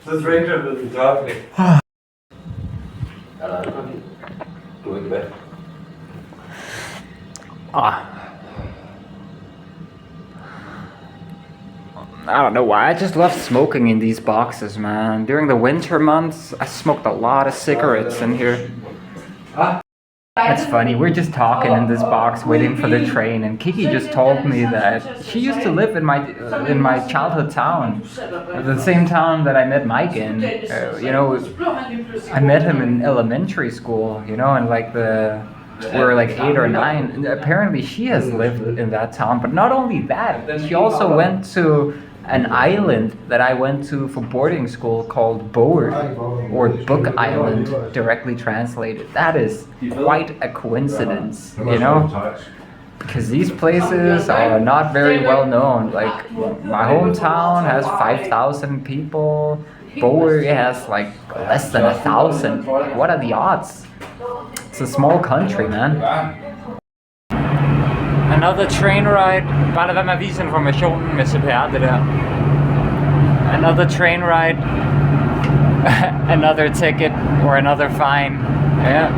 Så stranger ved vi tørre. Ja, der er det godt lide. Du er ikke hvad? I don't know why. I just love smoking in these boxes, man. During the winter months, I smoked a lot of cigarettes in here. It's funny, we're just talking in this box waiting for the train, and Kiki just told me that she used to live in my childhood town, the same town that I met Mike in. You know, I met him in elementary school, you know, and like we were like 8 or 9. And apparently she has lived in that town, but not only that, she also went to an island that I went to for boarding school called Boer, or Book Island, directly translated. That is quite a coincidence, you know? Because these places are not very well known. Like, my hometown has 5,000 people. Boer has like less than 1,000. Like, what are the odds? It's a small country, man. Another train ride. Bare lad være med at vise informationen med CPR, det der. Another train ride. Another ticket or another fine. Yeah.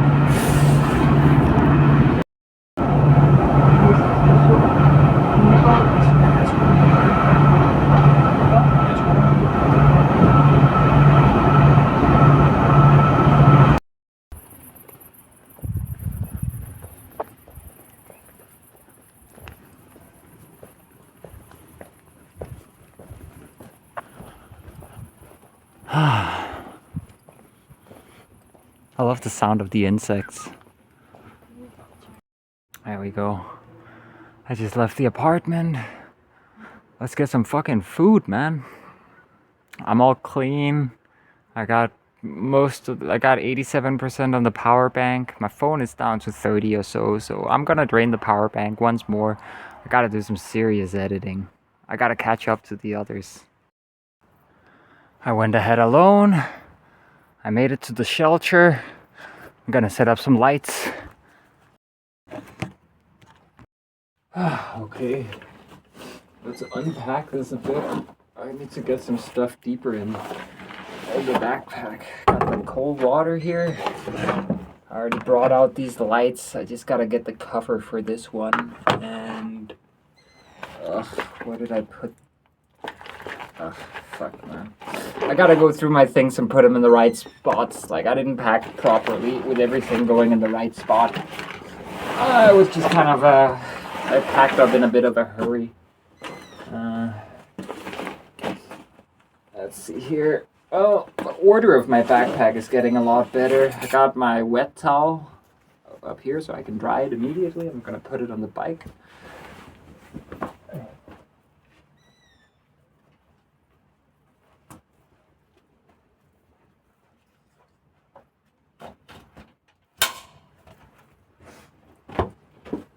I love the sound of the insects. There we go. I just left the apartment. Let's get some fucking food, man. I'm all clean. I got 87% on the power bank. My phone is down to 30 or so I'm gonna drain the power bank once more. I gotta do some serious editing. I gotta catch up to the others. I went ahead alone. I made it to the shelter. I'm gonna set up some lights. Okay, let's unpack this a bit. I need to get some stuff deeper in the backpack. Got some cold water here. I already brought out these lights. I just gotta get the cover for this one. And where did I put? Fuck, man. I gotta go through my things and put them in the right spots. Like, I didn't pack properly with everything going in the right spot. I was just kind of I packed up in a bit of a hurry. Let's see here. Oh, the order of my backpack is getting a lot better. I got my wet towel up here so I can dry it immediately. I'm gonna put it on the bike.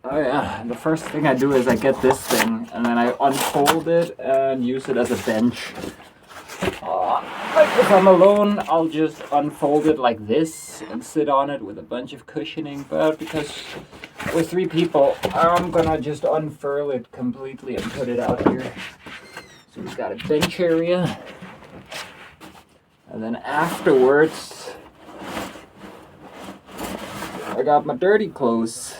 Oh yeah, the first thing I do is I get this thing and then I unfold it and use it as a bench. Like if I'm alone, I'll just unfold it like this and sit on it with a bunch of cushioning, but because we're 3 people, I'm gonna just unfurl it completely and put it out here. So we've got a bench area. And then afterwards, I got my dirty clothes.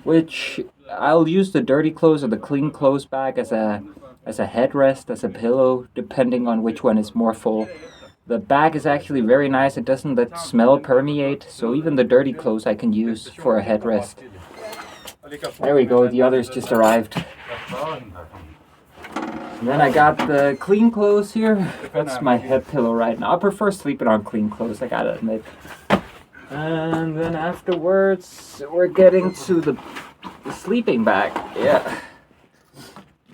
Which I'll use the dirty clothes or the clean clothes bag as a headrest, as a pillow, depending on which one is more full. The bag is actually very nice. It doesn't let smell permeate, so even the dirty clothes I can use for a headrest. There we go, the others just arrived. And then I got the clean clothes here. That's my head pillow right now. I prefer sleeping on clean clothes, I gotta admit. And then afterwards, we're getting to the sleeping bag. Yeah.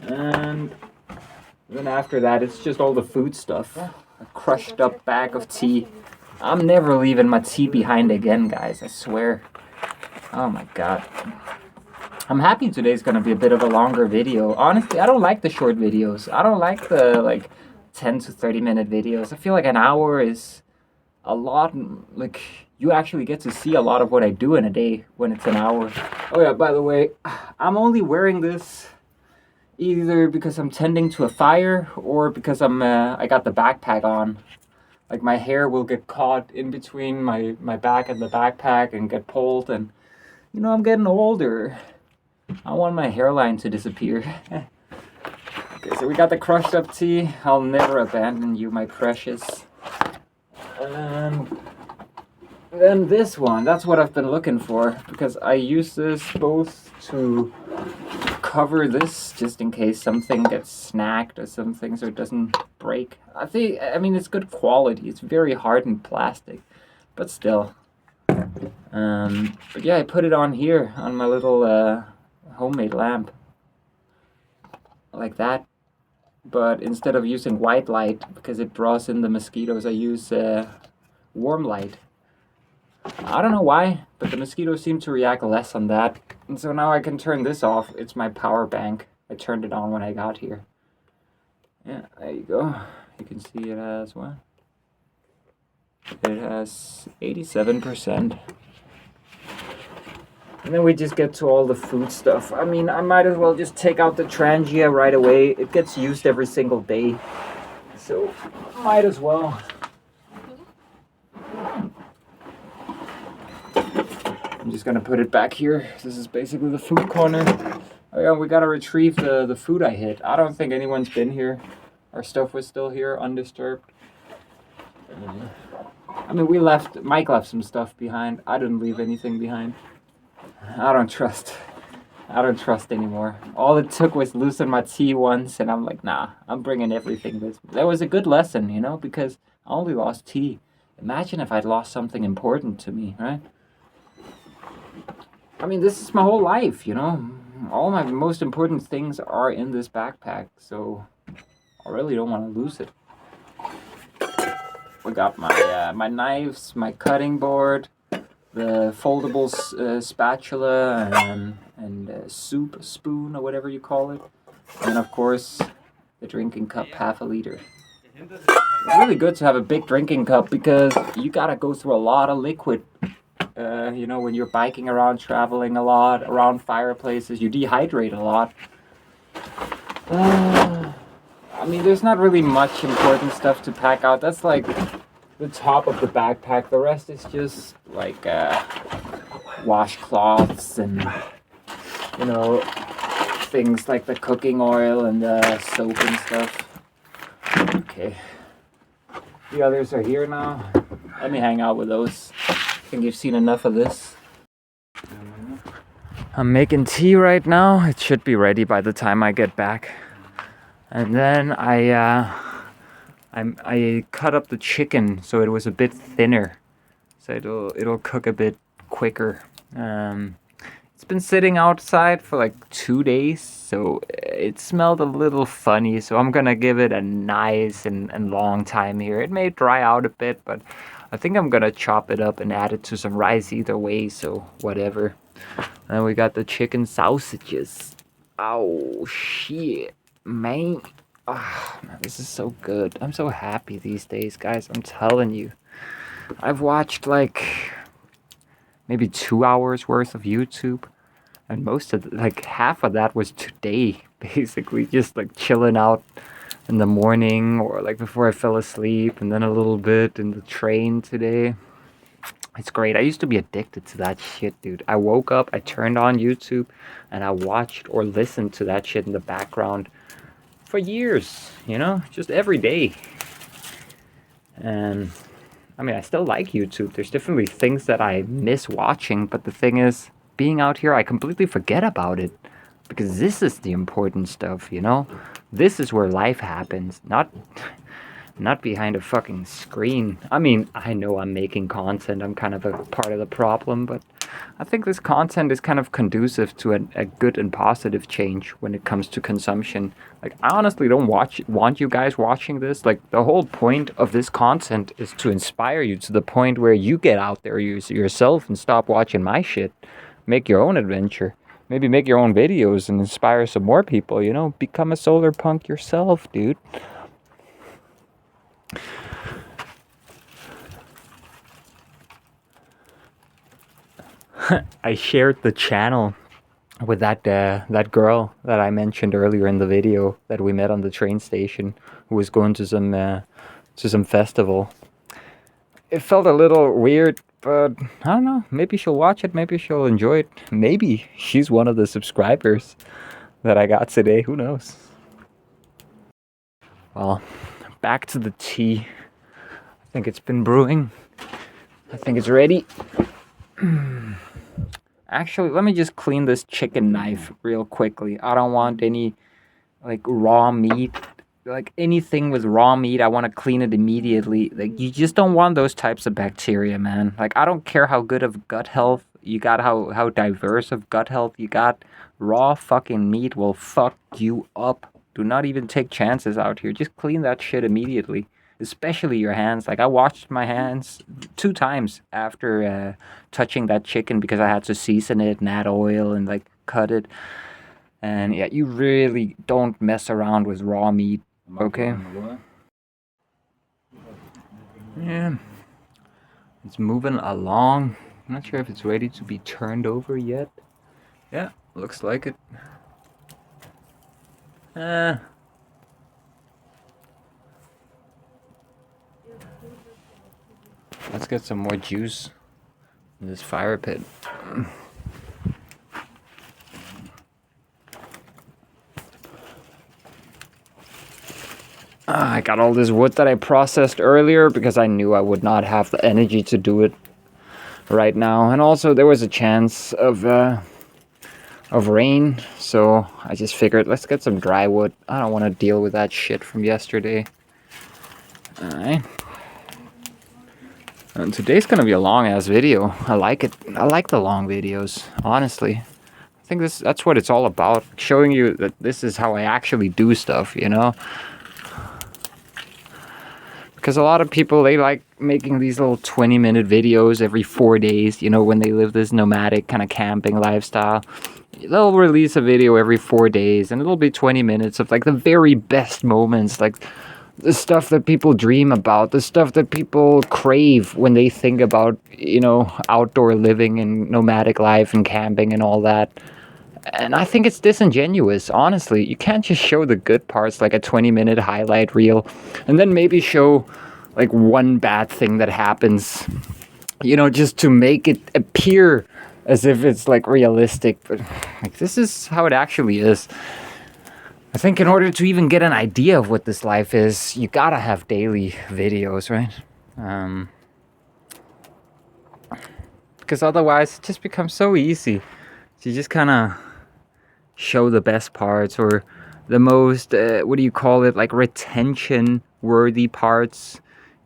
And then after that, it's just all the food stuff. A crushed up bag of tea. I'm never leaving my tea behind again, guys, I swear. Oh my god. I'm happy today's gonna be a bit of a longer video. Honestly, I don't like the short videos. I don't like the, 10 to 30 minute videos. I feel like an hour is a lot, you actually get to see a lot of what I do in a day when it's an hour. Oh yeah, by the way, I'm only wearing this either because I'm tending to a fire or because I got the backpack on. Like, my hair will get caught in between my back and the backpack and get pulled, and you know, I'm getting older. I want my hairline to disappear. Okay, so we got the crushed up tea. I'll never abandon you, my precious. And then this one, that's what I've been looking for, because I use this both to cover this just in case something gets snagged or something so it doesn't break. I mean, it's good quality. It's very hardened plastic, but still. But yeah, I put it on here on my little homemade lamp. like that. But instead of using white light, because it draws in the mosquitoes, I use warm light. I don't know why, but the mosquitoes seem to react less on that. And so now I can turn this off. It's my power bank. I turned it on when I got here. Yeah, there you go. You can see it has what? It has 87%. And then we just get to all the food stuff. I mean, I might as well just take out the Trangia right away. It gets used every single day. So, might as well. I'm just gonna put it back here. This is basically the food corner. Oh yeah, we gotta retrieve the food I hid. I don't think anyone's been here. Our stuff was still here, undisturbed. I mean, Mike left some stuff behind. I didn't leave anything behind. I don't trust anymore. All it took was losing my tea once, and I'm like, nah, I'm bringing everything with me. That was a good lesson, you know, because I only lost tea. Imagine if I'd lost something important to me, right? I mean, this is my whole life, you know. All my most important things are in this backpack, so I really don't want to lose it. We got my knives, my cutting board, the foldable spatula and soup spoon or whatever you call it, and of course the drinking cup, 1/2 liter. It's really good to have a big drinking cup because you gotta go through a lot of liquid. You know, when you're biking around, traveling a lot, around fireplaces, you dehydrate a lot. I mean, there's not really much important stuff to pack out. That's like the top of the backpack. The rest is just like washcloths and, you know, things like the cooking oil and the soap and stuff. Okay. The others are here now. Let me hang out with those. I think you've seen enough of this. I'm making tea right now. It should be ready by the time I get back. And then I cut up the chicken so it was a bit thinner, so it'll cook a bit quicker. It's been sitting outside for like 2 days, so it smelled a little funny. So I'm gonna give it a nice and long time here. It may dry out a bit, but I think I'm gonna chop it up and add it to some rice either way. So whatever. And we got the chicken sausages. Oh shit, man. Oh, man, this is so good. I'm so happy these days, guys. I'm telling you. I've watched like maybe 2 hours worth of YouTube, and most of like half of that was today, basically just like chilling out in the morning or like before I fell asleep, and then a little bit in the train today. It's great. I used to be addicted to that shit, dude. I woke up, I turned on YouTube, and I watched or listened to that shit in the background for years, you know, just every day. And I mean, I still like YouTube. There's definitely things that I miss watching, but the thing is, being out here, I completely forget about it because this is the important stuff, you know? This is where life happens, not behind a fucking screen. I mean, I know I'm making content. I'm kind of a part of the problem, but I think this content is kind of conducive to a good and positive change when it comes to consumption. Like, I honestly don't want you guys watching this. Like, the whole point of this content is to inspire you to the point where you get out there yourself and stop watching my shit. Make your own adventure. Maybe make your own videos and inspire some more people, you know? Become a Solarpunk yourself, dude. I shared the channel with that girl that I mentioned earlier in the video that we met on the train station, who was going to some festival. It felt a little weird, but I don't know. Maybe she'll watch it. Maybe she'll enjoy it. Maybe she's one of the subscribers that I got today. Who knows? Well, back to the tea. I think it's been brewing. I think it's ready. Actually, let me just clean this chicken knife real quickly. I don't want any like raw meat, like anything with raw meat. I want to clean it immediately. Like, you just don't want those types of bacteria, man. Like, I don't care how good of gut health you got, how diverse of gut health you got. Raw fucking meat will fuck you up. Do not even take chances out here. Just clean that shit immediately. Especially your hands. Like, I washed my hands 2 times after touching that chicken because I had to season it and add oil and, like, cut it. And yeah, you really don't mess around with raw meat, okay? Yeah. It's moving along. I'm not sure if it's ready to be turned over yet. Yeah, looks like it. Let's get some more juice in this fire pit. I got all this wood that I processed earlier because I knew I would not have the energy to do it right now. And also there was a chance of rain, so I just figured let's get some dry wood. I don't want to deal with that shit from yesterday. Alright. And today's gonna be a long ass video. I like it. I like the long videos, honestly. I think that's what it's all about. Showing you that this is how I actually do stuff, you know? Because a lot of people, they like making these little 20-minute videos every 4 days, you know, when they live this nomadic kind of camping lifestyle. They'll release a video every 4 days, and it'll be 20 minutes of, like, the very best moments, like, the stuff that people dream about, the stuff that people crave when they think about, you know, outdoor living and nomadic life and camping and all that. And I think it's disingenuous, honestly. You can't just show the good parts like a 20-minute highlight reel and then maybe show like one bad thing that happens, you know, just to make it appear as if it's like realistic. But like, this is how it actually is. I think in order to even get an idea of what this life is, you gotta have daily videos, right? Because otherwise it just becomes so easy. You just kind of show the best parts or the most, what do you call it, like retention worthy parts.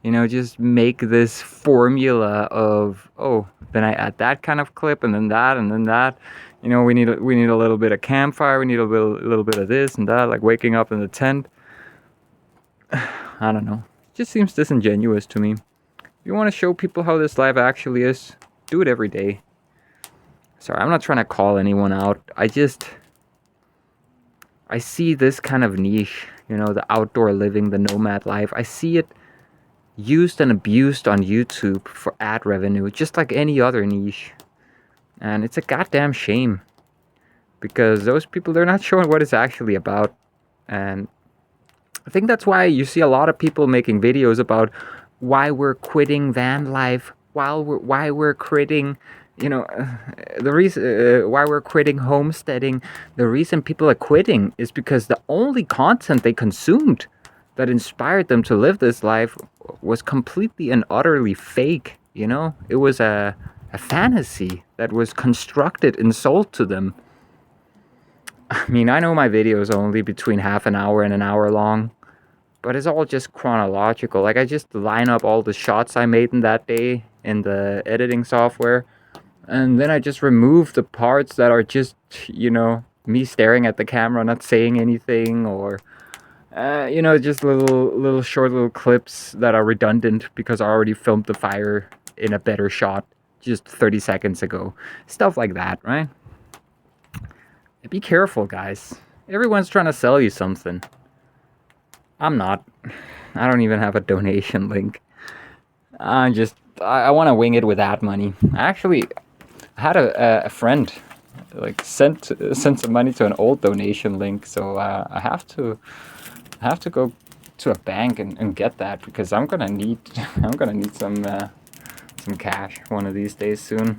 You know, just make this formula of, oh, then I add that kind of clip and then that and then that. You know, we need a little bit of campfire, we need a little bit of this and that, like waking up in the tent. I don't know. It just seems disingenuous to me. If you want to show people how this life actually is, do it every day. Sorry, I'm not trying to call anyone out. I see this kind of niche, you know, the outdoor living, the nomad life. I see it used and abused on YouTube for ad revenue, just like any other niche. And it's a goddamn shame. Because those people, they're not showing what it's actually about. And I think that's why you see a lot of people making videos about why we're quitting van life, why we're quitting, you know, the reason why we're quitting homesteading. The reason people are quitting is because the only content they consumed that inspired them to live this life was completely and utterly fake. You know, it was a fantasy that was constructed and sold to them. I mean, I know my videos are only between half an hour and an hour long, but it's all just chronological. Like, I just line up all the shots I made in that day in the editing software, and then I just remove the parts that are just, you know, me staring at the camera, not saying anything, or, you know, just little short little clips that are redundant because I already filmed the fire in a better shot just 30 seconds ago. Stuff like that, right? Be careful, guys. Everyone's trying to sell you something. I'm not. I don't even have a donation link. I want to wing it with ad money. I had a friend like sent some money to an old donation link, so I have to go to a bank and get that because I'm gonna need some cash one of these days soon.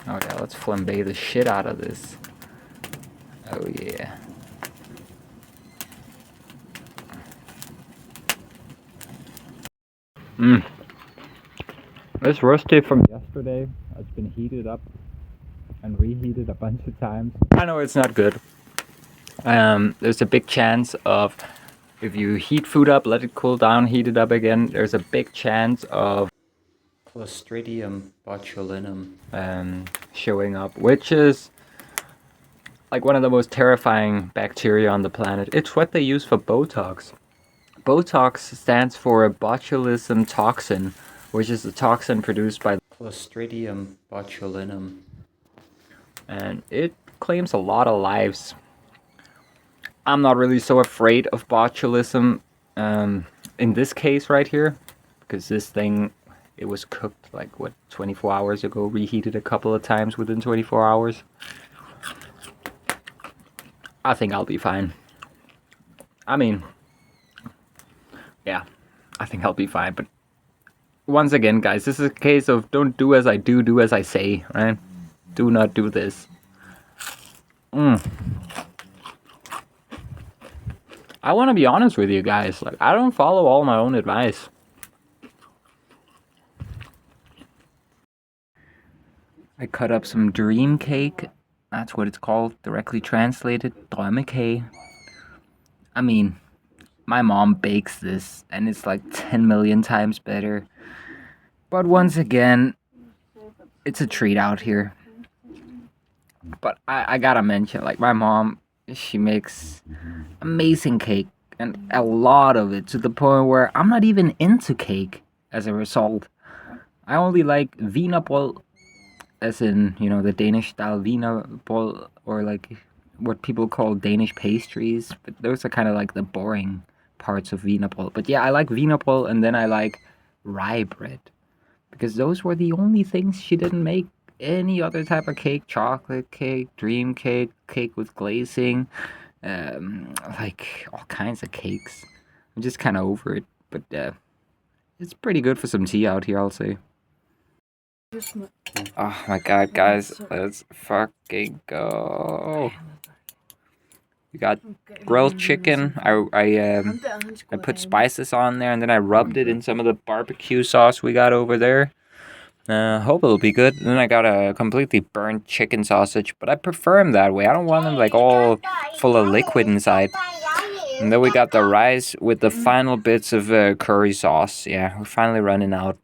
Oh yeah, let's flambe the shit out of this. Oh yeah. This roasty from yesterday has been heated up and reheated a bunch of times. I know it's not good. There's a big chance of, if you heat food up, let it cool down, heat it up again, there's a big chance of Clostridium botulinum showing up, which is like one of the most terrifying bacteria on the planet. It's what they use for Botox. Botox stands for botulism toxin, which is the toxin produced by Clostridium botulinum. And it claims a lot of lives. I'm not really so afraid of botulism in this case right here, because this thing, it was cooked like, what, 24 hours ago, reheated a couple of times within 24 hours. I think I'll be fine. I mean, yeah, I think I'll be fine. But once again, guys, this is a case of don't do as I do, do as I say, right? Do not do this. I want to be honest with you guys. Like, I don't follow all my own advice. I cut up some dream cake. That's what it's called, directly translated. Drømmekage. I mean, my mom bakes this, and it's like 10 million times better. But once again, it's a treat out here. But I gotta mention, like, my mom, she makes amazing cake, and a lot of it, to the point where I'm not even into cake as a result. I only like wienerbrød, as in, you know, the Danish style wienerbrød, or like what people call Danish pastries. But those are kind of like the boring parts of wienerbrød. But yeah, I like wienerbrød, and then I like rye bread, because those were the only things she didn't make. Any other type of cake, chocolate cake, dream cake, cake with glazing, like all kinds of cakes. I'm just kind of over it, but it's pretty good for some tea out here, I'll say. Oh my god, guys, let's fucking go. We got grilled chicken. I put spices on there, and then I rubbed it in some of the barbecue sauce we got over there. Hope it'll be good. And then I got a completely burnt chicken sausage, but I prefer them that way. I don't want them like all full of liquid inside. And then we got the rice with the final bits of curry sauce. Yeah, we're finally running out.